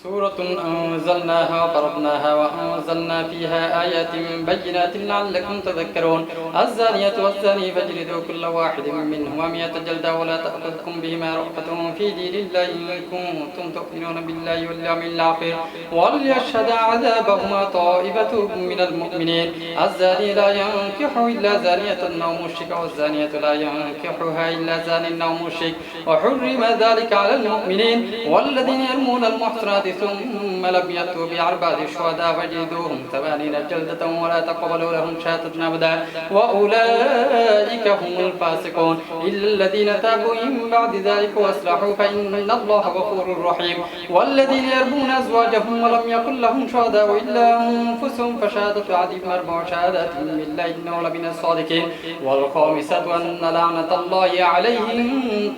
سورة أنزلناها وفرضناها وأنزلنا فيها آيات بينات لعلكم تذكرون الزانية والزاني فاجلدوا كل واحد منهما 100 جلدة ولا تأخذكم بهما رأفة في دين الله إن كنتم تؤمنون بالله واليوم الآخر وليشهد عذابهما طائفة من المؤمنين الزاني لا ينكح إلا زانية أو مشركة والزانية لا ينكحها إلا زان أو مشرك وحرم ذلك على المؤمنين والذين يرمون المحصنات ثم لم يأتوا بأربعة شهداء فاجلدوهم 80 جلدة ولا تقبلوا لهم شهادة أبدا وأولئك هم الفاسقون إلا الذين تابوا من بعد ذلك وأصلحوا فإن الله غفور رحيم والذين يرمون أزواجهم ولم يكن لهم شهداء إلا أنفسهم فشهادة أحدهم 4 شهادات بالله إنه لمن الصادقين والخامسة أن لعنة الله عليه إن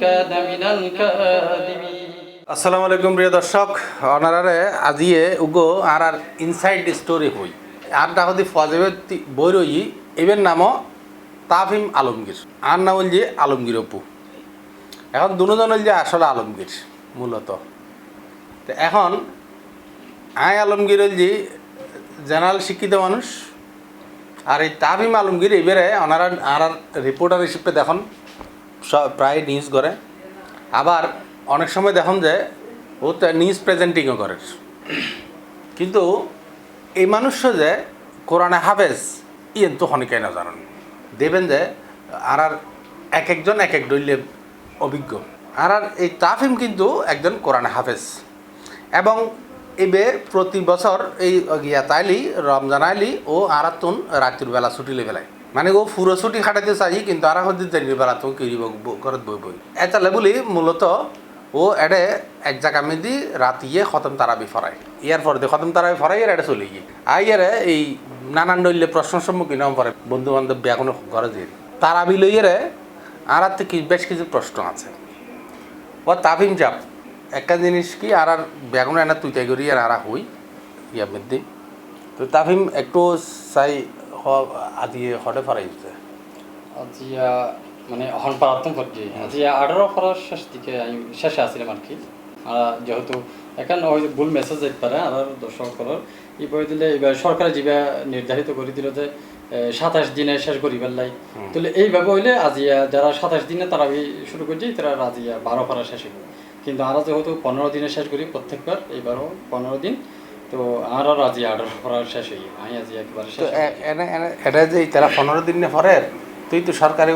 كان من الكاذبين আসসালামু আলাইকুম প্রিয় দর্শক অনারারে আজিয়ে উগো আর ইনসাইড স্টোরি হই আর ডাহদি ফজেবে বই রই এবের নাম তাফহিম আলমগীর আর নাম হল যে আলমগীর অপু এখন দুজন হল যে আসলে আলমগীর মূলত তো এখন আই আলমগীর হল যে জেনারেল শিক্ষিত মানুষ আর এই তাফহিম আলমগীর এবারে ওনারা আর রিপোর্টার হিসেবে দেখুন প্রায় নিউজ করে আবার অনেক সময় দেখুন যে ও তো নিউজ প্রেজেন্টিংও করে কিন্তু এই মানুষ যে কোরআনে হাফেজ ইয়েন তো হনিকাই না জানেন দেবেন যে আর এক একজন এক এক দলীয় অভিজ্ঞ আর এই তাফহিম কিন্তু একজন কোরআনে হাফেজ এবং এবে প্রতি বছর এই গিয়া তাইলি রমজান আইলি ও আরাতুন রাত্রির বেলা ছুটি লেবেলায় মানে ও পুরো ছুটি খাটাতে চাই কিন্তু আর হচ্ছে দিনের বেলা তো কিরিব ঘরত বই বই এতালে বলি মূলত ও এডে এক জায়গা মেদি রাতিয়ে খতম তারাবি ফরায় ইয়ার পরে খতম তারাবি ফরাই এর এটা চলে গিয়ে আইয়ারে এই নানান দলীয় প্রশ্নের সম্মুখীন পরে বন্ধু বান্ধব ব্যাগুনো ঘরে দিয়ে তারাবি লইয়েরে আর থেকে বেশ কিছু প্রশ্ন আছে ও তাফহিম চাপ একটা জিনিস কি আর ব্যাগুনো এনে তুই তাই করি আর হই ইয়ার মধ্যে তো তাফহিম একটু চাই আজি হটে ফরাইছে আজিয়া মানে হন পারাত্তম করছি আজিয়া 18 ফরার শেষ দিকে আমি শেষে আসছিলাম আর কি যেহেতু এখন ওই ভুল মেসেজ যেতে পারে আর দর্শক করার এই বই দিলে এবার সরকার যেবা নির্ধারিত করে দিল যে 27 দিনে শেষ করিবার লাই তাহলে এইভাবে হইলে আজিয়া যারা 27 দিনে তারা শুরু করছে তারা আজিয়া 12 ফরা শেষ হবে কিন্তু আমরা যেহেতু 15 দিনে শেষ করি প্রত্যেকবার এইবারও 15 দিন তো আর আজি 18 ফরা শেষ হই আমি আজি একবারে শেষ এটা যে তারা 15 দিনে পরে তুই তো সরকারি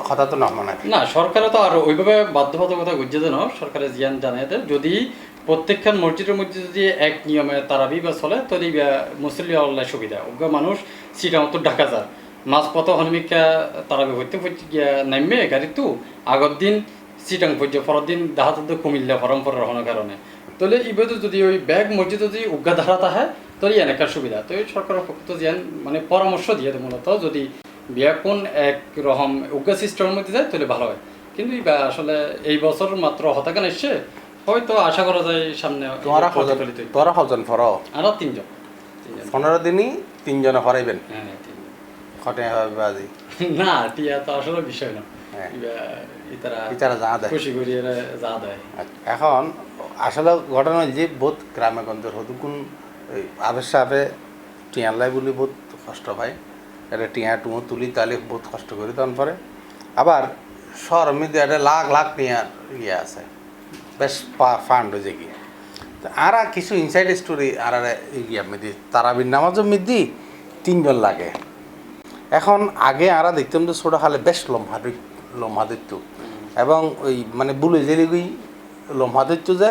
কথা তো না মানে না সরকারে তো আর ওইভাবে বাধ্যবাধকতা গুজিয়ে দেন সরকারের জিয়ান জানাই দেয় যদি প্রত্যেকখান মসজিদের মধ্যে যদি এক নিয়মে তারাবি বা চলে তাহলে মুসলিম আল্লাহ সুবিধা ওগা মানুষ সিটা মতো ঢাকা যায় মাঝপথ হনমিকা তারাবি হইতে গিয়া নামবে গাড়ি তো আগের দিন সিটাং পর্যন্ত পরের দিন দাহাতে কুমিল্লা পরম্পরা রহনের কারণে তাহলে ইবাদত যদি ওই ব্যাগ মসজিদে যদি উগা ধারাতা হয় তাহলে এনেকার সুবিধা তো এই সরকারের পক্ষ তো জিয়ান মানে পরামর্শ দিয়ে দেয় মূলত যদি বিয়াপন এক রকম উগ্র সিস্টেমের মধ্যে যায় তাহলে ভালো হয় কিন্তু আসলে এই বছর মাত্র হতাকান এসছে হয়তো আশা করা যায় সামনে তোরা কজন ফর আর 3 জন 15 দিনই 3 জনে ফরাইবেন হ্যাঁ খটে হবে বাজি না টিয়া তো আসলে বিষয় না ইতারা যা দেয় খুশি করি এরা যা দেয় এখন আসলে ঘটনা যে বহুত গ্রামে গঞ্জের হতুকুন আবেশ সাহেবে টিয়ালাই বলি বহুত কষ্ট পায় এটা টিয়া টুমো তুলি তাহলে বহুত কষ্ট করি তখন পরে আবার শহরের মধ্যে একটা লাখ লাখ টিয়ার ইয়ে আছে বেশ ফান্ড হয়েছে কি আর কিছু ইনসাইড স্টোরি আর ইয়ে মধ্যে তারাবির নামাজের মধ্যে 3 জন লাগে এখন আগে আরা দেখতাম যে ছোটো খালে বেশ লম্হা দিত এবং ওই মানে বুলে জেলিগুই লম্হা দিত যে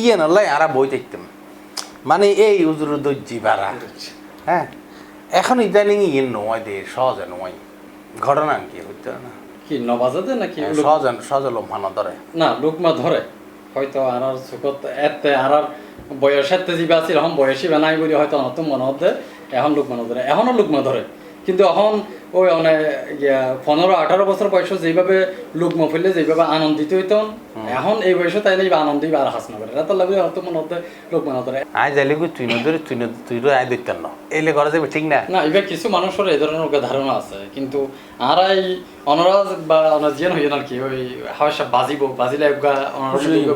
ইয়ে নলাই আরা বই দেখতাম মানে এই উজুর দর্জি বাড়া হ্যাঁ এখন ইদানিং ইয়ে নয় দে সহজে নয় ঘটনা কি হচ্ছে না কি নবাজাতে নাকি সহজে লম্হা না ধরে না লোকমা ধরে হয়তো আর চোখত এতে আর বয়সের যিবা আছিল এখন বয়সী বা নাই বলি হয়তো নতুন মনে হতে এখন লোকমা ধরে এখনও লোকমা ধরে কিন্তু এখন ওই মানে 15-18 বছর বয়স যেভাবে লোক মফিলে যেভাবে আনন্দিত হইতেন এখন এই বয়সে তাই আনন্দ আর হাস না করে রাত লাগবে হয়তো মনে হতে লোক মনে ধরে আয় যাইলে তুই আয় দেখতেন না এলে ঘরে যাবে ঠিক না না এবার কিছু মানুষের এই ধরনের ধারণা আছে কিন্তু আর এই অনরাজ বা অনাজিয়ান হইয়া আর কি ওই হাওয়া বাজিব বাজিলে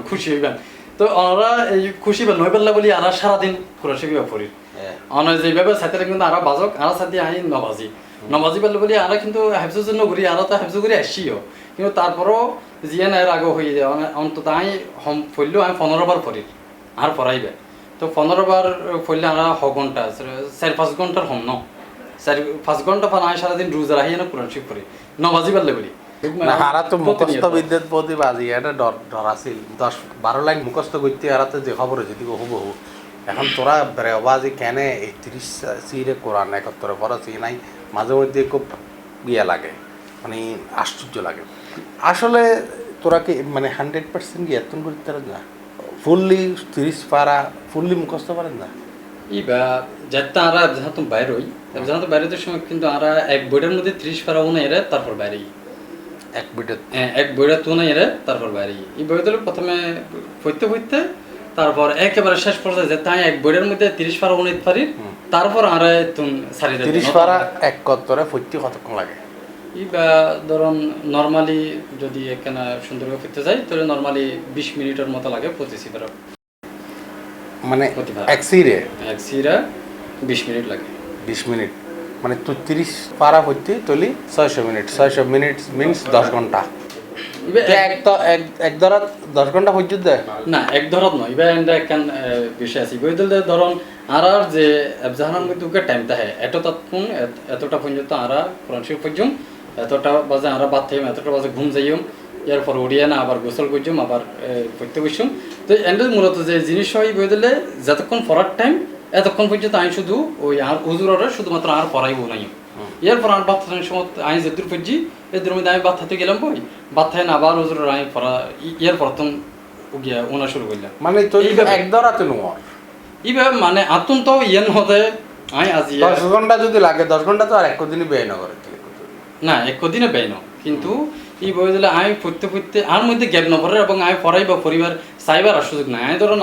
খুশি হইবেন তো ওরা এই খুশি বা নইবেলা বলি আর সারাদিন কোরআন শরীফ পড়ি অনার যেভাবে সাথে কিন্তু আর বাজক আর সাথে আই নবাজি পেলে বলি আর কিন্তু হেফজুর জন্য ঘুরি আর তো হেফজু করে আসিও কিন্তু তারপরও জিয়া নাই আগে হয়ে যায় অন্তত আমি পড়লেও আমি 15 বার পড়ি আর পড়াইবে তো 15 বার পড়লে আমরা 6 ঘন্টা 4-5 ঘন্টার হম ন 4-5 ঘন্টা পর আমি সারাদিন রোজা রাখি না কোরআন শরীফ পড়ি নবাজি পেলে বলি না হারা তো মুখস্থ বিদ্যুৎ প্রতি বাজি এটা ডর আছিল 10-12 লাইন মুখস্থ করতে হারাতে যে খবর হয়েছে দিকে হুবহু এখন তোরা বেরোবাজি কেন এই 30 সিরে কোরআন 71 পড়াছি নাই মাঝে মধ্যে খুব ইয়ে লাগে মানে আশ্চর্য লাগে আসলে তোরা কি মানে 100% কি এতন করতে পারেন না ফুললি 30 পারা ফুললি মুখস্থ পারেন না ইবা যাতে আমরা যখন বাইরে হই যখন বাইরের সময় কিন্তু আমরা এক বইটার মধ্যে 30 পারা উনি এর তারপর বাইরে এক বইটা তো না এর তারপর বাইরে এই বইটা প্রথমে পড়তে তারপর একেবারে শেষ পর্যায়ে যে তাই এক বইয়ের মধ্যে 30 পারা উনি পারি তারপর আমরা তুমি সারি 30 পারা এক কতরে পড়তে কতক্ষণ লাগে ইবা ধরুন নরমালি যদি এখানে সুন্দরভাবে পড়তে যাই তাহলে নরমালি 20 মিনিটের মতো লাগে 25 পারা মানে এক সিরে 20 মিনিট লাগে 20 মিনিট মানে তুই 30 পারা পড়তে তুলি 600 মিনিট মিন্স 10 ঘন্টা এক ধরা 10 ঘন্টা পর্যন্ত দেয় না এক ধরত নয় এবার এটা একখান বিষয় আছে বই দিলে ধরুন আর যে জাহানার মধ্যে ওকে টাইম থাকে এতটা পর্যন্ত আরা কোরআন শরীফ পড়ছুম এতটা বাজে আরা বাদ থাইম এতটা বাজে ঘুম যাইম এরপর উড়িয়ে না আবার গোসল করছুম আবার পড়তে বসছুম তো এন্ডেল মূলত যে জিনিস হয় বই দিলে যতক্ষণ পড়ার টাইম এতক্ষণ পর্যন্ত আমি শুধু ওই আর উজুরে শুধুমাত্র আর পড়াইবো নাই এরপর আর বাদ থাকার সময় আমি যেদূর পড়ছি এদের মধ্যে আমি বাদ থাকতে গেলাম বই বাদ থাকে না আবার উজুরের আমি পড়া এর প্রথম গিয়া ওনা শুরু করলাম মানে তো এক ধরাতে নোয়ার এইভাবে মানে আতুন তো ইয়েন হতে আমি আজি 10 ঘন্টা যদি লাগে 10 ঘন্টা তো আর এক দিনই ব্যয় না করে না এক দিনে ব্যয় না কিন্তু এই বই দিলে আমি পড়তে আর মধ্যে গ্যাপ না পড়ে এবং আমি পড়াই বা পরিবার চাইবার আর সুযোগ নাই আমি ধরুন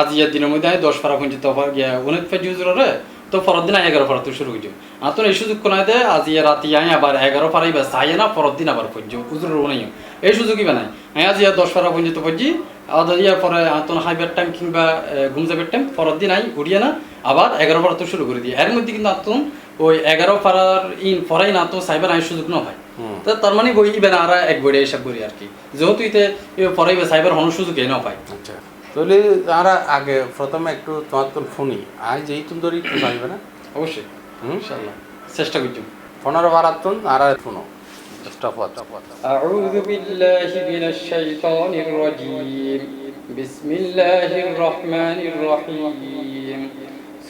আজিয়া দিনের মধ্যে আমি 10 পারা পর্যন্ত গিয়া অনেক পেজ উজুরে তো পরের দিন 11 পারা তো শুরু হয়ে যাও আর তো এই সুযোগ কোনায় দেয় আজিয়া রাতি আমি আবার 11 পারাই বা চাই না পরের দিন আবার পড়ছি উজুরের নাই এই সুযোগই বানাই আমি আজিয়া 10 পারা পর্যন্ত পড়ছি আধা ইয়ার পরে আতন হাইবার টাইম কিংবা ঘুম যাবার টাইম পরের দিন আই উড়িয়ে না আবার 11 পারা তো শুরু করে দিই এর মধ্যে কিন্তু আতন ওই 11 পারার পড়াই না তো সাইবার আই সুযোগ না হয় তো তার মানে বই ইবেন আর এক বইটা হিসাব করি আর কি যেহেতু ইতে পড়াইবে সাইবার হন সুযোগ না পাই আচ্ছা তাহলে আমরা আগে প্রথমে একটু তোমার তো ফোনই আজ যেই তুমি ধরি একটু জানবে না অবশ্যই ইনশাআল্লাহ চেষ্টা করছি 15 বার আতন আর ফোনো أعوذ بالله من الشيطان الرجيم بسم الله الرحمن الرحيم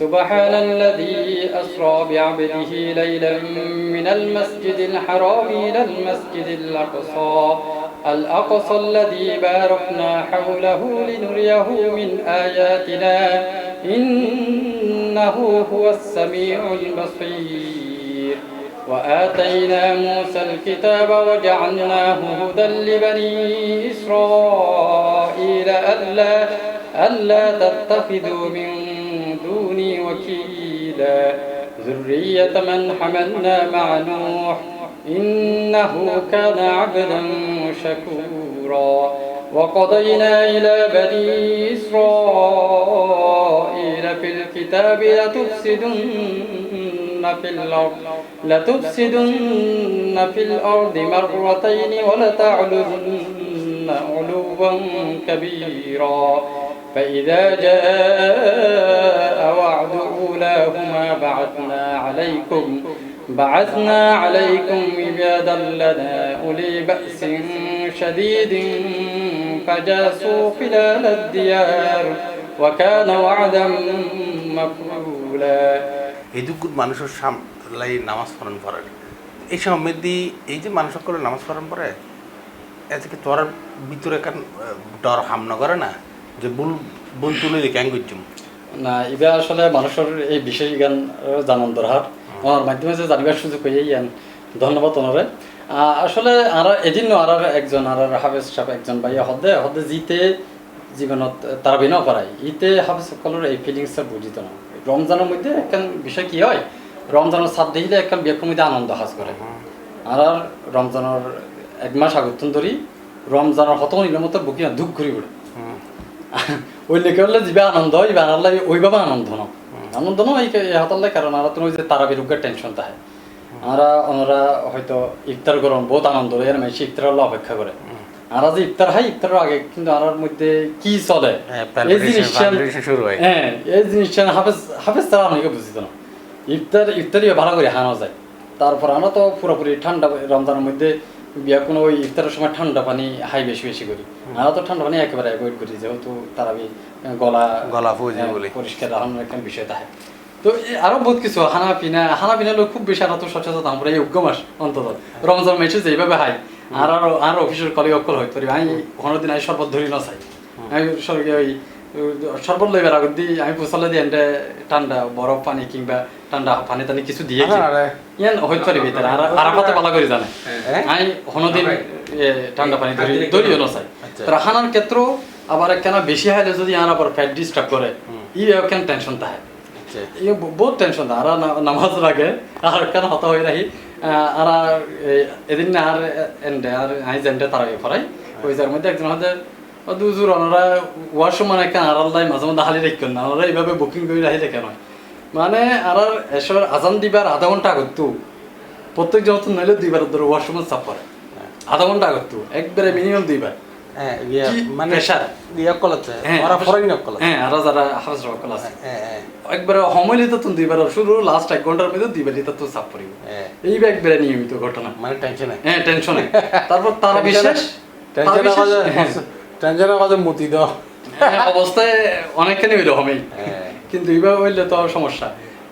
سبحان الذي أسرى بعبده ليلا من المسجد الحرام إلى المسجد الأقصى الذي باركنا حوله لنريه من آياتنا إنه هو السميع البصير وآتينا موسى الكتاب وجعلناه هدى لبني إسرائيل ألا تتخذوا من دوني وكيلا ذرية من حملنا مع نوح إنه كان عبدا شكورا وقضينا إلى بني إسرائيل في الكتاب لتفسدن في الأرض مرتين ولتعلن علوا كبيرا فإذا جاء وعد أولاهما بعثنا عليكم عبادا لنا أولي بأس شديد فجاسوا خلال الديار وكان وعدا مفعولا এদুকুর মানুষের সামলাই নামাজ পড়ান পড়ে এই সমৃদ্ধি এই যে মানুষ করে নামাজ পড়ান পড়ে এতে তোর ভিতরে কেন ডর হামনা করে না যে বুল তুলে ক্যাং করছুম না এবার আসলে মানুষের এই বিশেষ জ্ঞান জানান দরকার ওনার মাধ্যমে যে জানিবার সুযোগ হয়ে ইয়ান ধন্যবাদ ওনারে আসলে আর এদিন আর একজন আর হাফেজ সাহেব একজন ভাই হদে জিতে জীবনত তারা বিনাও পারায় ইতে হাফেজ সকলের এই ফিলিংসটা বুঝিত না রমজানের মধ্যে একখান বিষয় কি হয় রমজানের সাত দিলে একখান বিয়ের মধ্যে আনন্দ হাজ করে আর রমজানের 1 মাস আগতন ধরি রমজানের হত নিলামতের বুকি দুঃখ ঘুরি উঠে ওই লেখে হলে যাবে আনন্দ ইবা আনার লাগে ওইভাবে আনন্দ এই হাতার লাগে কারণ আর তুমি যে তারা বিরুদ্ধে টেনশন থাকে ওনারা হয়তো ইফতার গরম বহুত আনন্দ এর মেশি ইফতার হলে অপেক্ষা করে আর যে ইফতার হয় ইফতারের আগে কিন্তু আমার মধ্যে কি চলে এই জিনিসটা হ্যাঁ এই জিনিসটা হাফেজ তারা অনেকে বুঝিত না ইফতারি ভালো করে হানো যায় তারপর আমরা তো পুরোপুরি ঠান্ডা রমজানের মধ্যে বিয়া কোনো ওই ইফতারের সময় ঠান্ডা পানি হাই বেশি করি আমরা তো ঠান্ডা পানি একেবারে অ্যাভয়েড করি যেহেতু তারা গলা পরিষ্কার রাখানোর একটা বিষয় থাকে তো আরো বহুত কিছু হানাপিনা লোক খুব বেশি আরো তো সচেতন আমরা এই মাস অন্তত রমজান মেসে যেভাবে হাই আর অফিসের কলিগ অকল হইতে পারি আমি কোনো দিন আমি শরবত ধরি না চাই আমি ওই শরবত লইবার আগে দিই আমি পুষালে দিই এনটা ঠান্ডা বরফ পানি কিংবা ঠান্ডা পানি টানি কিছু দিয়ে ইয়ান হইতে পারি ভিতরে আর পাতে পালা করে জানে আমি কোনোদিন ঠান্ডা পানি ধরিও না চাই তার হানার ক্ষেত্র আবার কেন বেশি হাইলে যদি আর আবার ফ্যাট ডিস্টার্ব করে কেন টেনশন থাকে বহুত টেনশন থাকে আর নামাজের আগে আর কেন হতা হয়ে রাখি আর এদিন আর এন্ডে আর আই জেন্ডে তারা ফরাই ওই যার মধ্যে একজন হতে দুজোর ওনারা ওয়াশরুম কেন আর আল্লাহ মাঝে মধ্যে হালি রাখবেন না ওনারা এইভাবে বুকিং করে রাখি কেন মানে আর এসব আজান দিবার আধা ঘন্টা আগতো প্রত্যেক যত নইলে দুইবার ধরো ওয়াশরুমের চাপ পড়ে আধা ঘন্টা আগতো একবারে মিনিমাম দুইবার একবারে সময় তো দুইবার শুরু লাস্ট 1 ঘন্টার মধ্যে দুইবার তো চাপ পড়িব এই একবারে নিয়মিত ঘটনা মানে টেনশনে টেনশনে তারপর তারা বিশেষ টেনশনের কথা মতি দাও অবস্থায় অনেকখানি হইল হমেই কিন্তু এইভাবে হইলে তো সমস্যা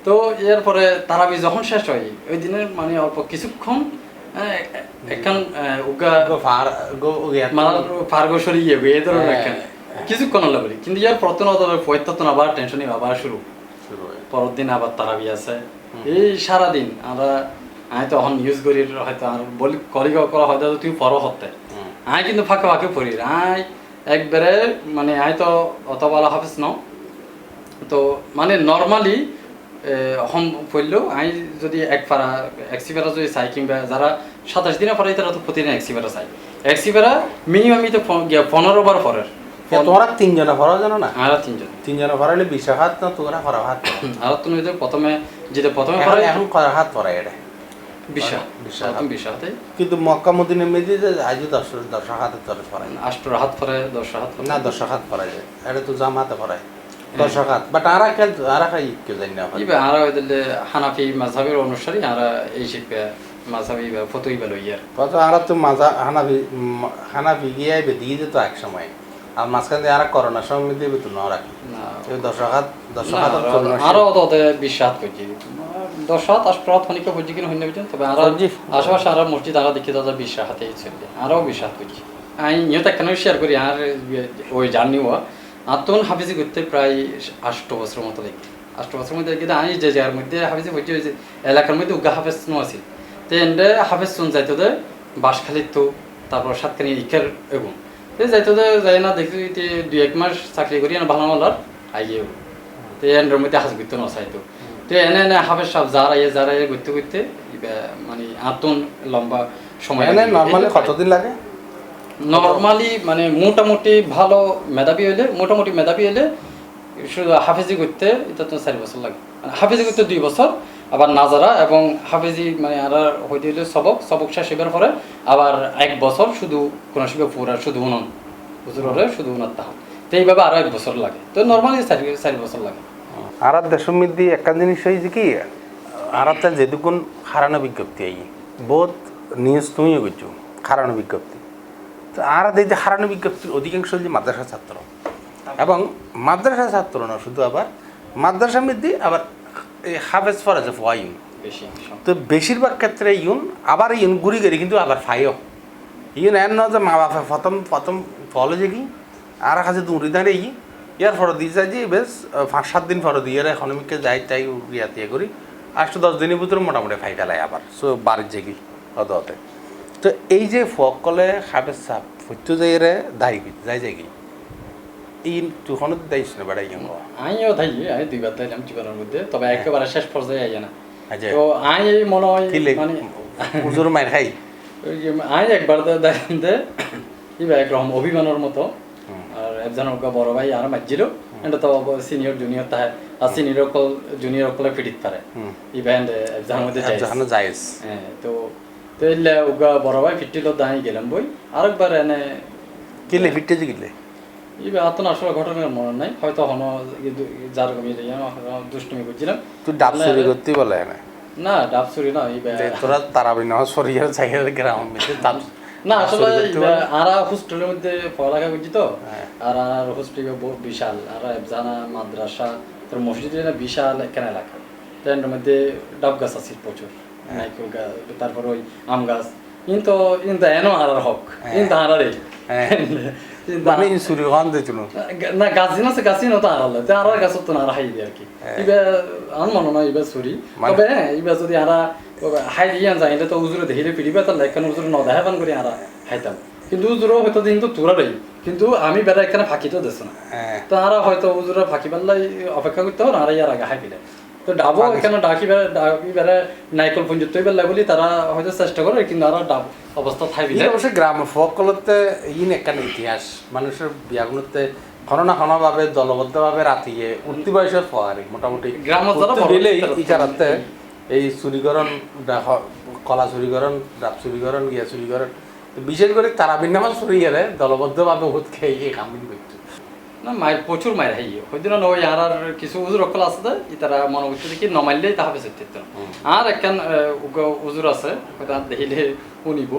তো এরপরে তারাবি যখন শেষ হয় ওই দিনের মানে অল্প কিছুক্ষণ একখান ফার্গসরি এই ধরনের একখান কিছুক্ষণ হলে বলি কিন্তু ইয়ার প্রত্যন আবার টেনশনই আবার শুরু পরের দিন আবার তারাবি আছে এই সারাদিন আমরা আমি তো এখন ইউজ করি হয়তো আর বলি কলিগ করা হয়তো তুই পরও হতে আমি কিন্তু ফাঁকে পড়ি আই একবারে মানে আমি তো অত বলা হাফিজ ন তো মানে নর্মালি হম পড়লেও আমি যদি এক্সিপেরা যদি চাই কিংবা যারা 27 দিনে পড়াই তারা তো প্রতিদিন এক্সিপেরা চাই এক্সিপেরা মিনিমাম তো 15 বার পরের তোরা 3 জনা পড়া জানো না আর 3 জন পড়াইলে 20 হাত না তোরা পড়া হাত আর তুমি তো প্রথমে পড়াই এখন করা হাত পড়াই এটা 20 হাতে কিন্তু মক্কা মদিনা মধ্যে আজ 10 হাতে তোরা পড়াই 8 হাত পড়ে 10 হাত না 10 হাত পড়াই যায় এটা তো জামাতে পড়াই 10 হাত বাট আর কি জানি না আর হইলে হানাফি মাযহাবের অনুসারী আর এই শিখবে মাযহাবি বা ফতোই বলো ইয়ার কত আর তো হানাফি গিয়ে দিয়ে যেত এক সময় আর মাঝখানে আর করোনার সময় দেবে তো না রাখি না 10 হাত আরো তো 20 হাত করছি 10 হাত 8 হাত অনেকে হচ্ছে কিনা হইনা বুঝছেন তবে আর আশেপাশে আর মসজিদ আর দেখি দাদা 20 হাতেই চলবে আরো 20 হাত করছি আমি নিয়ত কেন শেয়ার করি আর ওই জার্নিও আর তখন হাফিজি করতে প্রায় 8 বছরের মতো লাগে 8 বছরের মধ্যে কিন্তু আমি যে জায়গার মধ্যে হাফিজি হচ্ছে ওই যে এলাকার মধ্যে উগা হাফেজ নো আছে তো এন্ডে হাফেজ শুন যাইতো দে বাসখালির তো তারপর সাতখানি ইকের এবং যাইতো দে যাই না দেখি 2-1 মাস চাকরি করি না ভালো মালার আইয়ে তো এন্ডের মধ্যে হাজ করতে না চাইতো তো এনে হাফেজ সাহেব যারা ঘুরতে মানে আতন লম্বা সময় নরমালি কতদিন লাগে নরমালি মানে মোটামুটি ভালো মেধাবী হইলে শুধু হাফেজি করতে এটা তো 4 বছর লাগে হাফেজি করতে 2 বছর আবার নাজারা এবং হাফেজি মানে আর হইতে হইলে সবক শেষ হইবার পরে আবার 1 বছর শুধু কোন শিবে পুরা শুধু উনন হুজুরে শুধু উনাত তাহ তো এইভাবে আরো 1 বছর লাগে তো নরমালি 4 বছর লাগে আর দেশের মধ্যে একটা জিনিস হয়েছে কি আর যেটুকুন হারানো বিজ্ঞপ্তি আই বহুত নিউজ তুমিও করছো হারানো বিজ্ঞপ্তি তো আর এই যে হারানো বিজ্ঞপ্তির অধিকাংশ হচ্ছে মাদ্রাসা ছাত্র এবং মাদ্রাসা ছাত্র না শুধু আবার মাদ্রাসার মধ্যে আবার এই হাফেজ ফরাজ ফাইন তো বেশিরভাগ ক্ষেত্রে ইউন আবার ইউন ঘুরি গেড়ি কিন্তু আবার ফাইও ইউন এন ন যে মা বাপে প্রথম ফলে যে কি আর কাছে দূরে দাঁড়িয়ে ইয়ার ফটো দিয়ে যায় যে বেশ 5-7 দিন ফটো দিয়ে ইকোনমিকে যাই তাই ইয়াতে করি 8-10 দিনের ভিতরে মোটামুটি ফাই ফেলায় আবার সো বাড়ির জেগি হতে তো এই যে ফকলে হাফেজ সাপ ফুটু যাই রে দায়ী যাই যাই এই তুখনো দাইছ না বেড়াই আমিও থাকি আমি 2 বার তাইলাম জীবনের মধ্যে তবে একেবারে শেষ পর্যায়ে আইয়া না তো আমি মনে হয় মানে হুজুর মার খাই আমি একবার দেখেন দে ইবা একরকম অভিমানের মতো আর একজন বড় ভাই আর মাঝিল এটা তো সিনিয়র জুনিয়র তাহে আর সিনিয়র জুনিয়র সকলে ফিটিত পারে ইভেন্ট একজনের মধ্যে যাইস হ্যাঁ তো তো এলে ওগা বড় ভাই ফিটিল দাঁড়ি গেলাম বই আরেকবার এনে কিলে ফিটতে গেলে ইবে আতন আসলে ঘটনার মনে নাই হয়তো হন যার কমি দুষ্টুমি করছিলাম তুই ডাব চুরি করতে বলে না ডাব চুরি না ইবে তোরা তারাবি না সরিয়ে যাইয়ের গ্রাম মধ্যে ডাব না আসলে আরা হোস্টেলের মধ্যে পড়ালেখা করছি তো আর হোস্টেল বিশাল আর জানা মাদ্রাসা তোর মসজিদ বিশাল এখানে এলাকা ট্রেনের মধ্যে ডাব গাছ আছে প্রচুর নাইকুল গাছ তারপর ওই আম গাছ কিন্তু এনো আর হক কিন্তু আরারে মানে চুরি হন দিছিল না গাছিন আছে গাছিন তো আড়ালে তো আড়ার গাছ তো না হাই দিয়ে আর কি ইবে আন মনে না ইবে চুরি তবে ইবে যদি আরা হাই দিয়ে যায় এটা তো উজুরে দেখিলে পিড়িবে তার লেখান উজুরে ন দেখাবান করে আরা হাইতাম কিন্তু উজুরও হয়তো দিন তো তোরারই কিন্তু আমি বেড়া এখানে ফাঁকি তো দেশ না তো আরা হয়তো উজুরে ফাঁকি পাল্লাই অপেক্ষা করতে হবে আর ইয়ার আগে হাই পিলে তো ডাবো এখানে ডাকি বেড়ে নাইকল পঞ্জুত বেলা বলি তারা হয়তো চেষ্টা করে কিন্তু আরা ডাব অবস্থা থাকবে অবশ্য গ্রাম ফকলতে একখান ইতিহাস মানুষের বিয়াগুলোতে ভাবে দলবদ্ধভাবে রাতিয়ে উঠতি বয়সের ফোয়ারি মোটামুটি ইকারাতে এই চুরিকরণ কলা চুরিকরণ ডাব চুরিকরণ গিয়া চুরিকরণ বিশেষ করে তারাবিন নামাজ চুরি গেলে দলবদ্ধভাবে উঠ খেয়ে এই কামিন করতো না মায়ের প্রচুর মায়ের হাই হইদিন ওই আর কিছু উজুর অকল আছে তারা মনে করছে দেখি নমাইলেই তাহা বেঁচে থাকতো আর একখান উজুর আছে হয়তো আর দেখিলে শুনিব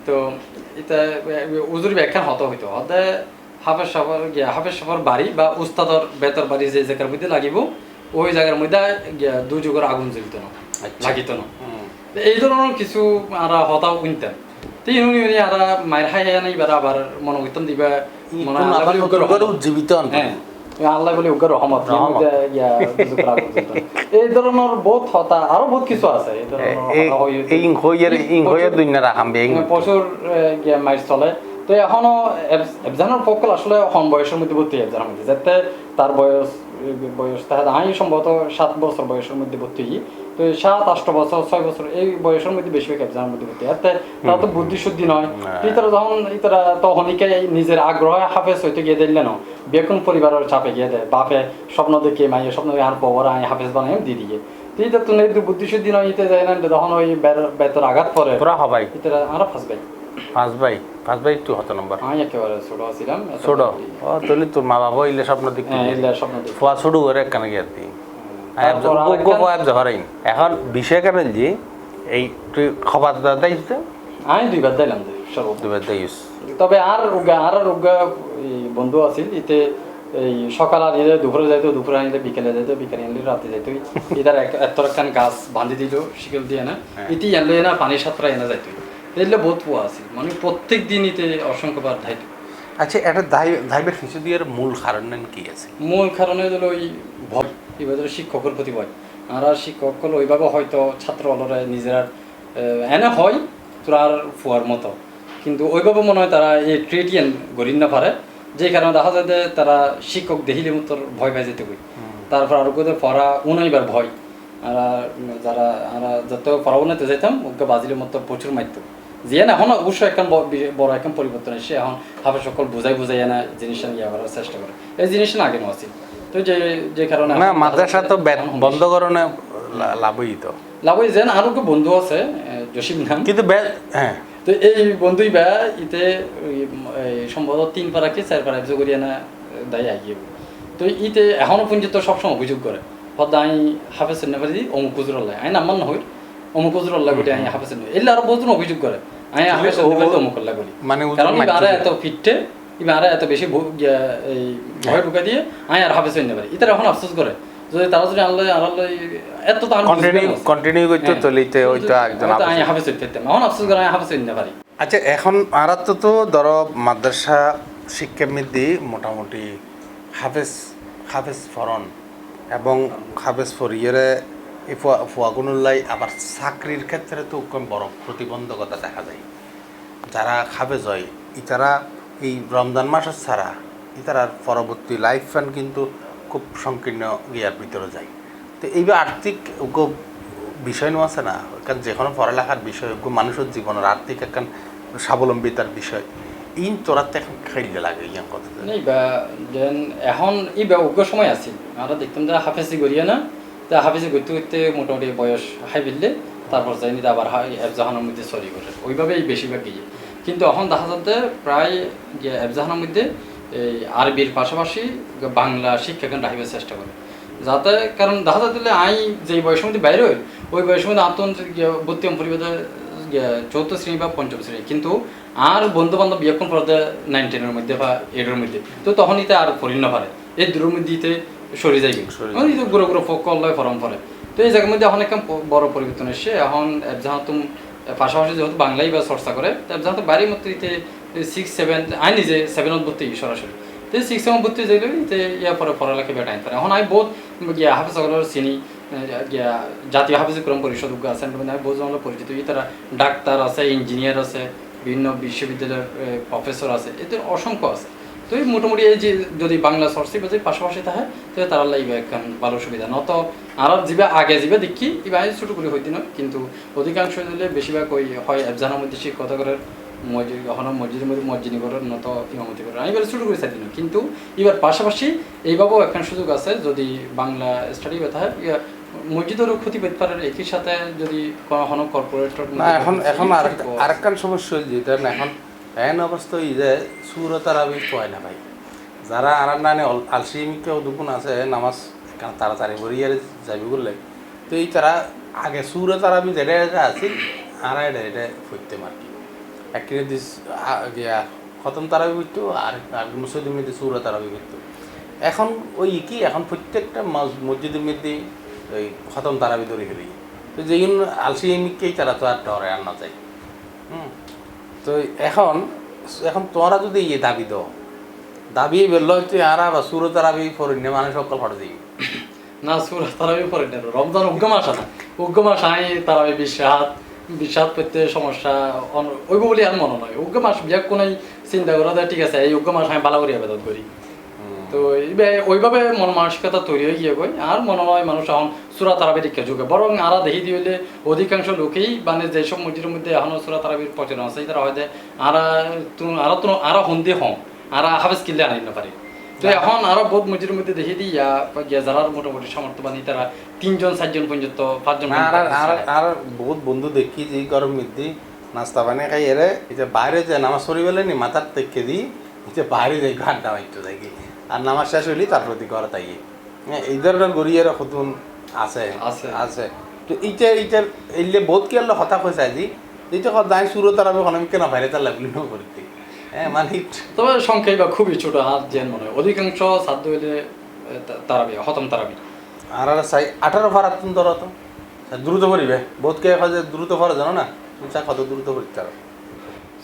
তো এটা উজুর ব্যাখ্যান হত হইতো হতে হাফেজ সফর বাড়ি বা উস্তাদর বেতর বাড়ি যে জায়গার মধ্যে লাগিব ওই জায়গার মধ্যে দুযুগের আগুন জ্বলিত না লাগিত না এই ধরনের কিছু আমরা হতাও কিনতাম আর মায়ের হাই নাই বেড়া আবার মনে করতাম দিবা উজ্জীবিত আল্লাহ বলে উগ্র রহমত এই ধরনের বহুত হতা আরো বহুত কিছু আছে প্রচুর মাইর চলে তো এখনো এফজানের পক্ষে আসলে কম বয়সের মধ্যে ভর্তি এফজানের মধ্যে যাতে তার বয়স তাহলে আমি সম্ভবত 7 বছর বয়সের মধ্যে ভর্তি তো 7-8 বছর 6 বছর এই বয়সের মধ্যে বেশি এফজানের মধ্যে ভর্তি এতে তারা তো বুদ্ধি শুদ্ধি নয় ইতারা যখন ইতারা তখনই নিজের আগ্রহ হাফেজ হইতে গিয়ে দিলে না বেকুন পরিবারের চাপে গিয়ে দেয় বাপে স্বপ্ন দেখে মাইয়ে স্বপ্ন দেখে আর পর আমি হাফেজ বানাই দিয়ে দিয়ে তো তো বুদ্ধি শুদ্ধি নয় ইতে যায় না তখন ওই বেতর আঘাত পরে হবাই ইতারা আরো পাঁচ ভাই একটু হত নম্বর আমি একেবারে ছোট ছিলাম ছোট ও তাহলে তোর মা বাবা ইলে স্বপ্ন দেখতে ফুয়া ছোট করে একখানে গিয়ে দিই এখন বিষয় কেন যে এই তুই খবর দাইতে আমি 2 বার দিলাম তবে আর বন্ধু আছিল এতে এই সকাল আর দুপুরে যাইতো দুপুরে আনিলে বিকেলে যাইতো বিকেলে আনলে রাতে যাইতো এটার এত একখান গাছ বাঁধি দিল শিকল দিয়ে না ইতি আনলে না পানি সাঁতরা এনে যাইতো এলে বহুত পোয়া আছিল মানে প্রত্যেক দিন ইতে অসংখ্যবার ধাইতো আচ্ছা একটা ধাইবের কিছু দিয়ে মূল কারণ কি আছে মূল কারণ হলো ওই ভয় এবার শিক্ষকের প্রতি ভয় আর শিক্ষক হলো ওইভাবে হয়তো ছাত্র অলরে নিজেরা এনে হয় তোরা আর ফুয়ার মতো কিন্তু ওইভাবে মনে হয় তারা এই ট্রেটিয়ান গড়িন না পারে যে কারণে দেখা যায় যে তারা শিক্ষক দেখিলে মতো ভয় পাই যেতে কই তারপর আর কোথাও পড়া উনাইবার ভয় আর যারা আমরা যত পড়াশোনাতে যেতাম ওকে বাজিলের মতো প্রচুর মারত যে না এখন অবশ্যই একটা বড় একটা পরিবর্তন এসে এখন হাফে সকল বুঝাই না জিনিসটা ইয়ে করার চেষ্টা করে এই জিনিসটা আগে নছিল তো যে কারণে না মাদ্রাসা তো বন্ধ করনে লাভই যেন আরো বন্ধু আছে জসিম নাম কিন্তু হ্যাঁ তো এই বন্ধুই বা ইতে সম্ভবত 3 পারা কি 4 পারা অভিযোগ করিয়া না দায়ী আগিয়ে তো ইতে এখনো পর্যন্ত সবসময় অভিযোগ করে হয়তো আমি হাফেজ নেপারি অমুক কুজুরল্লাহ আমি নাম্বার না হই অমুক কুজুরল্লাহ বলে আমি হাফেজ নেই এলে আরো বহুত অভিযোগ করে আমি হাফেজ নেপারি অমুক করল্লাহ বলি কারণ আরে এত ফিটে আরে এত বেশি এই ভয় ঢুকা দিয়ে আমি আর হাফেজ নেপারি ইতারা এখন আফসোস করে যদি তারা যদি আল্লাহ এত তো কন্টিনিউ করতে চলিতে ওইটা একজন আমি হাফেজ হইতে এখন আফসোস করে আমি হাফেজ হইতে পারি আচ্ছা এখন আর তো ধরো মাদ্রাসা শিক্ষা মধ্যে মোটামুটি হাফেজ ফরন এবং হাফেজ ফরিয়েরে এই ফুয়াগুনুল্লাই আবার চাকরির ক্ষেত্রে তো কম বড় প্রতিবন্ধকতা দেখা যায় যারা হাফেজ হয় ইতারা এই রমজান মাসের ছাড়া ইতারার পরবর্তী লাইফ ফান কিন্তু খুব সংকীর্ণ ইয়ার ভিতরে যায় তো এইবার আর্থিক বিষয় নেওয়া আছে না কারণ যে কোনো পড়ালেখার বিষয় মানুষের জীবনের আর্থিক একখান স্বাবলম্বিতার বিষয় ইন তোরাতে এখন খাইলে লাগে ইয়ান কথা নেই বা দেন এখন উগ্র সময় আছে আমরা দেখতাম যে হাফেজি করিয়া না তা হাফেজি করতে করতে মোটামুটি বয়স হাই ফেললে তারপর যাইনি আবার এফজাহানের মধ্যে সরি করে ওইভাবেই বেশিরভাগ গিয়ে কিন্তু এখন দেখা যাচ্ছে প্রায় এফজাহানের মধ্যে এই আরবির পাশাপাশি বাংলা শিক্ষাগান রাখিবার চেষ্টা করে যাতে কারণ দেখা যাচ্ছে আই যে বয়সের মধ্যে বাইরে হয় ওই বয়সের মধ্যে আন্তন ভর্তি পরিবেদে চৌথ শ্রেণী বা পঞ্চম শ্রেণী কিন্তু আর বন্ধু বান্ধব বিয়ক্ষণ পড়তে 9, 10-এর মধ্যে বা 8-এর মধ্যে তো তখন ইতে আর পড়ি না পারে এই দূরের মধ্যে ইতে সরে যাই গুঁড়ো গুঁড়ো ফোক লয় ফরম পড়ে তো এই জায়গার মধ্যে এখন একটা বড় পরিবর্তন এসছে এখন এফজাহাতুম পাশাপাশি যেহেতু বাংলাই বা চর্চা করে এফজাহাতুম বাড়ির মধ্যে ইতে 6, 7 আই নিজে 7 ভর্তি সরাসরি তো 6, 7 ভর্তি যাইলে ইতে ইয়া পরে পড়ালেখা বেটাইন পারে এখন আমি বহুত হাফেজ সকলের চিনি জাতীয় হাফেজক্রম পরিষদ আছেন আমি বহু জনের পরিচিত তারা ডাক্তার আছে ইঞ্জিনিয়ার আছে বিভিন্ন বিশ্ববিদ্যালয়ের প্রফেসর আছে এদের অসংখ্য আছে তো এই মোটামুটি এই যে যদি বাংলা চর্চা বাজে পাশাপাশি থাকে তাহলে তারা লাইবে একখান ভালো সুবিধা নত আর যাবে আগে যাবে দেখি এবার ছোটো করে হইতে নয় কিন্তু অধিকাংশ দিলে বেশিরভাগ ওই হয় এফজাহানের মধ্যে কথা করার মসজিদ কখনো মসজিদের মধ্যে মসজিদ করার নত ইমামতি করার আমি এবার ছোটো করে চাইছি না কিন্তু এবার পাশাপাশি এইভাবেও একখান সুযোগ আছে যদি বাংলা স্টাডি ব্যথা হয় মসজিদেরও ক্ষতি পেতে পারে একই সাথে যদি কখনো কর্পোরেট না এখন আরেকখান সমস্যা হয়েছে যেটা এখন এন অবস্থা এই যে সুরত আরবি কয় না ভাই যারা আর নানে আলসিমিকে দুগুণ আছে নামাজ তাড়াতাড়ি বরিয়ে যাবি বললে তো এই তারা আগে সুরত আরবি যেটা আছে আর এটা ফুটতে মারকি একদিন দিস খতম তারাবি করতো আর মুসলিম মধ্যে সুরত আরবি করতো এখন ওই কি এখন প্রত্যেকটা মসজিদের মধ্যে ওই খতম তারাবি ধরে ফেলি তো যেগুলো আলসিমিককেই তারা তো আর ডরে আর না যায় তো এখন তোমরা যদি ইয়ে দাবি দাবি বেরলো তুই আর বা সুর তারাবি পড়ি না মানুষ সকল ফটো দিই না সুর তারাবি পড়ি না রমজান উগ্র মাস আছে উগ্র মাস আই তারাবি বিশ্বাস পেতে সমস্যা ওইব বলে আর মনে নয় উগ্র মাস বিয়া কোনো চিন্তা করা যায় ঠিক আছে এই উগ্র মাস আমি বালা করি আবেদন করি তো ওইভাবে মন মানসিকতা তৈরি হয়ে গিয়ে গই আর মনে হয় মানুষ এখন সুরা তারাবি দীক্ষা যুগে বরং আরা দেখি দিলে অধিকাংশ লোকেই মানে যেসব মসজিদের মধ্যে এখনো সুরা তারাবির প্রচলন আছে তারা হয় যে আরা হন্দি হম আরা হাফেজ কিনলে আনি না পারে তো এখন আরো বহুত মসজিদের মধ্যে দেখি দিই যারা মোটামুটি সামর্থ্যবান তারা 3 জন 4 জন পর্যন্ত 5 জন আর বহুত বন্ধু দেখি যে গরম মধ্যে নাস্তা বানিয়ে খাই এরে এটা বাইরে যে নামাজ পড়ি বলে নি মাথার থেকে দিই এটা বাইরে যাই ঘাটটা মাইতো দেখি আর নামাজ শেষ হইলি তারপর ঘরে তাই এই ধরনের গড়িয়ে নতুন আছে আছে তো এইটার এইলে বহুত কি আল্লাহ হতাশ হয়েছে আজি এইটা দায় সুরো তার আমি অনেক কেন বাইরে তার লাগলি ন করতে হ্যাঁ মানে তবে সংখ্যাই বা খুবই ছোট হাত যেন মনে হয় অধিকাংশ সাধ্য হইলে তারাবি হতম তারাবি আর চাই 18 ফারাত ধর তো দ্রুত করিবে বহুত কে দ্রুত ফরা জানো না তুমি চা কত দ্রুত করতে পারো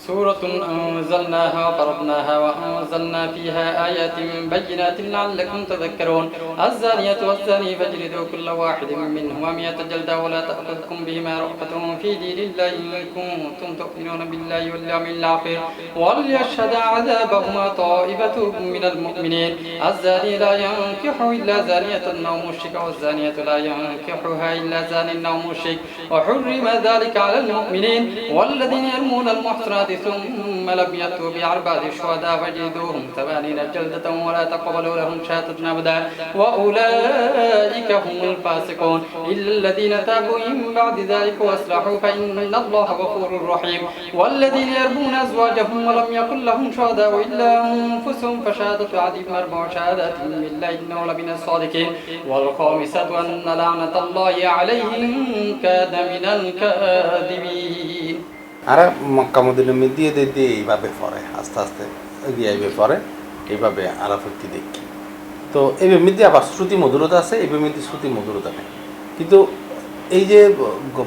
سورة أنزلناها وفرضناها وأنزلنا فيها آيات بينات لعلكم تذكرون الزانية والزاني فاجلدوا كل واحد منهما 100 جلدة ولا تأخذكم بهما رأفة في دين الله إن كنتم تؤمنون بالله واليوم الآخر وليشهد عذابهما طائفة من المؤمنين الزاني لا ينكح إلا زانية أو مشركة والزانية لا ينكحها إلا زان أو مشرك وحرم ذلك على المؤمنين والذين يرمون المحصنات ثم لم يأتوا بأربعة شهداء فاجلدوهم 80 جلدة ولا تقبلوا لهم شهادة أبدا وأولئك هم الفاسقون إلا الذين تابوا من بعد ذلك وأصلحوا فإن الله غفور رحيم والذين يرمون أزواجهم ولم يكن لهم شهداء إلا أنفسهم فشهادة أحدهم 4 شهادات بالله إنه لمن الصادقين والخامسة أن لعنة الله عليه إن كان من الكاذبين আর মক্কা মদিনা দিয়ে দিয়ে এইভাবে পড়ে আস্তে আস্তে এগিয়ে পড়ে এইভাবে আলাপত্তি দেখি তো এই মধ্যে আবার শ্রুতি মধুরতা আছে এই মধ্যে শ্রুতি মধুরতা নেই কিন্তু এই যে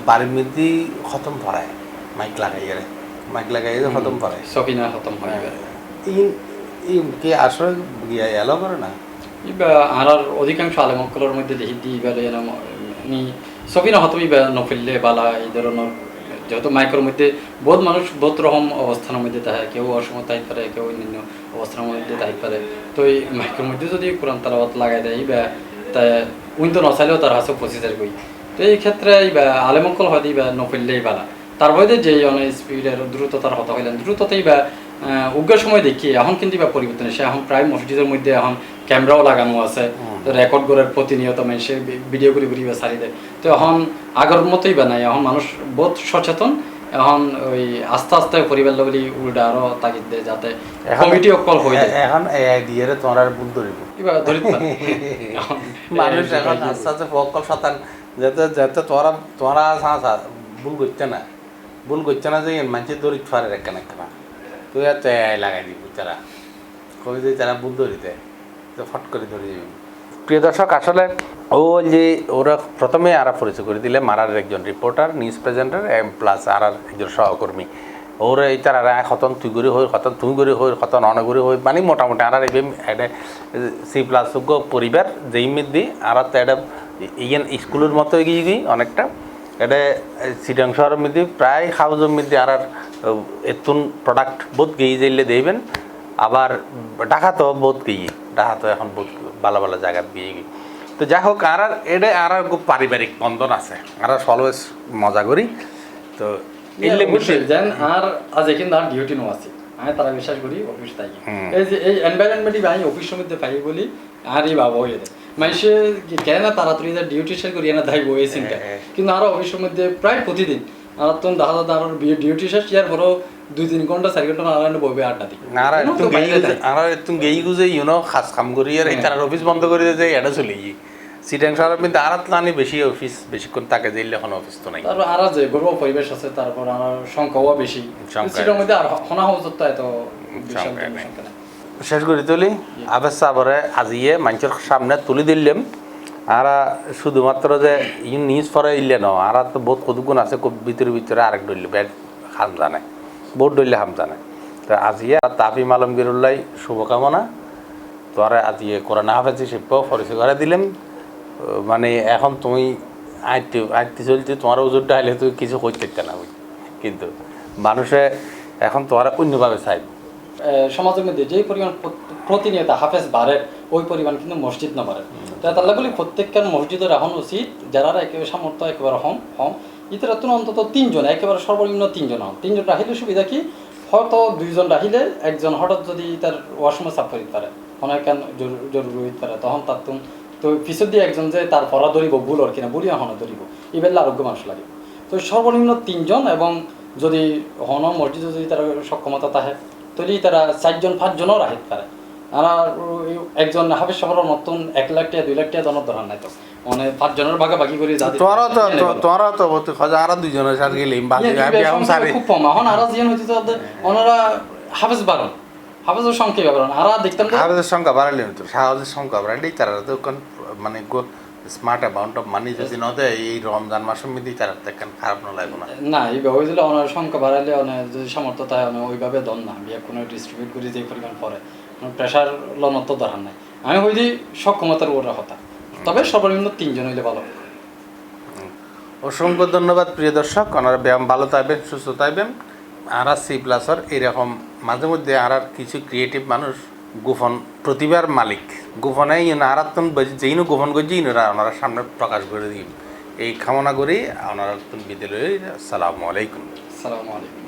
বাড়ির মধ্যে খতম পড়ায় মাইক লাগাই খতম পড়ায় সকিনা খতম হয় এই কে আসলে গিয়ে এলো করে না আর অধিকাংশ আলেমকলের মধ্যে দেখি দিই বেলে সকিনা খতম নফেললে বালা এই ধরনের যেহেতু মাইকের মধ্যে বহুত মানুষ বহুত রকম অবস্থানের মধ্যে থাকে কেউ অসময় তাই পারে কেউ অন্যান্য অবস্থানের মধ্যে তাই পারে তো এই মাইকের মধ্যে যদি কোরআন তালাওয়াত লাগাই দেয় বা তাই উনি তো নচাইলেও তার হাসে 25,000 কই তো এই ক্ষেত্রে আলেমকল হয় বা নফেললেই বালা তার মধ্যে যেই অনেক স্পিডের দ্রুততার হতা হইলেন দ্রুততেই বা উগ্র সময় দেখি এখন কিন্তু বা পরিবর্তন এসে এখন প্রায় মসজিদের মধ্যে এখন ক্যামেরাও লাগানো আছে, তো রেকর্ড করে প্রতিনিয়ত মানুষের ভিডিও করে ঘুরিয়ে ছাড়ি দেয়। তো এখন আগের মতোই বানাই, এখন মানুষ বহুত সচেতন। এখন ওই আস্তে আস্তে পরিবার লগলি উল্টা আরো তাগিদ দেয় যাতে কমিটি অকল হয়ে যায়। এখন এআই দিয়ে তোমার ভুল ধরিব কিবা ধরিত না। মানুষ এখন আস্তে আস্তে অকল শতান যাতে যাতে তোরা ভুল করছে না যে মানুষের দড়ি ফারে রেখে না তুই আর তো এআই লাগাই দিবি তারা কবি যে তারা ভুল ধরিতে তো ফট করে ধরে যাবি। প্রিয় দর্শক, আসলে ও যে ওরা প্রথমে আরা পরিচয় করে দিলে মারার একজন রিপোর্টার, নিউজ প্রেজেন্টার প্লাস আর একজন সহকর্মী। ওরা এই তারা খতন তুই করে হই, খতন তুই করে হই, খতন অনগরে হই, মানে মোটামুটি আর এটা সি প্লাস পরিবার যেই মেদি আর তো এটা ইয়েন স্কুলের মতো এগিয়ে গিয়ে অনেকটা এটা চিটাং শহরের মধ্যে প্রায় হাউজের মধ্যে আর এতুন প্রোডাক্ট বোধ গিয়ে যাইলে দেবেন। আবার ঢাকাতেও বোধ গিয়ে ঢাকাতেও এখন বহুত ভালো ভালো জায়গা গিয়ে গিয়ে। তো যাই হোক আর আর খুব পারিবারিক বন্ধন আছে, আর অলওয়েজ মজা করি। তো যেন আর আজ কিন্তু আর ডিউটি নো আছে, আমি তারা বিশ্বাস করি অফিস তাই এই যে এই এনভায়রনমেন্টই আমি অফিসের মধ্যে পাই বলি আর এই বাবা হয়ে যায় মানুষে কেন না তাড়াতাড়ি ডিউটি শেষ করি না দায়ব এই চিন্তা। কিন্তু আরো অফিসের মধ্যে প্রায় প্রতিদিন আর তখন দেখা যাচ্ছে আর ডিউটি শেষ ইয়ার পরও 2-3 ঘন্টা 4 ঘন্টা নারায়ণ বইবে আড্ডা দিই আর তুমি গেই গুজে খাস কাম করি আর তার অফিস বন্ধ করে দিয়ে এটা চলে গিয়ে সিটাং শহরের মধ্যে আরাত লানি বেশি অফিস বেশিক্ষণ তাকে দিলে এখন অফিস তো নাই। তারপর আর যে গর্ব পরিবেশ আছে, তারপর আমার সংখ্যাও বেশি সিটার মধ্যে আর হনা হওয়া এত শেষ করে তুলি আবেশ সাবরে আজিয়ে মানুষের সামনে তুলে দিলাম। আর শুধুমাত্র যে নিউজ পরে ইলে ন আর তো বহুত কতগুণ আছে ভিতরে ভিতরে আরেক ডইলে ব্যাট হাম জানে বহুত ডইলে হাম জানে। তো আজিয়ে তাফিম আলমগীরুল্লাহ শুভকামনা তোরা আজিয়ে কোরআন হাফেজি শিল্প পরিচয় করে দিলাম। মানে এখন তুমি আইতে চলতে তোমার ওজনটা আইলে তুমি কিছু করতে না, কিন্তু মানুষে এখন তোমার অন্যভাবে চাই। সমাজের মধ্যে যে পরিমাণ প্রতিনিয়ত হাফেজ বাড়ে ওই পরিমাণ কিন্তু মসজিদ না বাড়ে। তাই তাহলে বলি প্রত্যেকটা মসজিদের এখন উচিত যারা একেবারে সামর্থ্য একেবারে হম ইতারা তো অন্তত 3 জন, একেবারে সর্বনিম্ন 3 জন হন। 3 জন রাহিলে সুবিধা কি, হয়তো 2 জন রাহিলে একজন হঠাৎ যদি তার ওয়াশরুমে চাপ করিতে পারে অনেক জরুরি হইতে পারে, তখন তার তো পিছন দিয়ে একজন যে তার পড়া ধরিব ভুল ওর কিনা বুড়িয়া হন ধরিব এই বেলা আরোগ্য মানুষ লাগে। তো সর্বনিম্ন 3 জন, এবং যদি হন মসজিদে যদি তার সক্ষমতা থাকে তৈরি তারা 4 জন 5 জনও রাহিতে পারে। আর একজন হাফেজ সাহেবের মতন 1 লাখ টাকা 2 লাখ টাকা দনের দরকার নাই, তো মানে 5 জনের ভাগাভাগি করে যাদের তোরা তো আর 2 জনের সাথে গেলে খুব কম। এখন আর জিয়ান হইতে তো ওনারা হাফেজ বাড়ন হাফেজের সংখ্যা বাড়ন আর দেখতাম হাফেজের সংখ্যা বাড়ালে তো সাহায্যের সংখ্যা বাড়ালেই তারা তো মানে স্মার্ট অ্যামাউন্ট অফ মানি যদি ন দেয় এই রমজান মাসের মধ্যেই তারা দেখেন খারাপ না লাগবে না এইভাবে হয়ে দিলে ওনার সংখ্যা বাড়ালে যদি সামর্থ্য তাই ওইভাবে দন না বিয়ে কোনো ডিস্ট্রিবিউট করি যে পরিমাণ পরে প্রেশার লনত দরকার নাই। আমি হই দিই সক্ষমতার উপর হতা, তবে সর্বনিম্ন 3 জন হইলে ভালো। অসংখ্য ধন্যবাদ প্রিয় দর্শক, ওনারা ব্যায়াম ভালো থাকবেন সুস্থ থাকবেন। আর সি প্লাসর এরকম মাঝে মধ্যে আর কিছু ক্রিয়েটিভ মানুষ গোপন প্রতিভার মালিক গোপনে আরাতন যেই গোপন করছি ওনারা সামনে প্রকাশ করে দিই এই কামনা করি ওনারা বিদ্যালয়ে। আসসালামু আলাইকুম। আসসালামু আলাইকুম।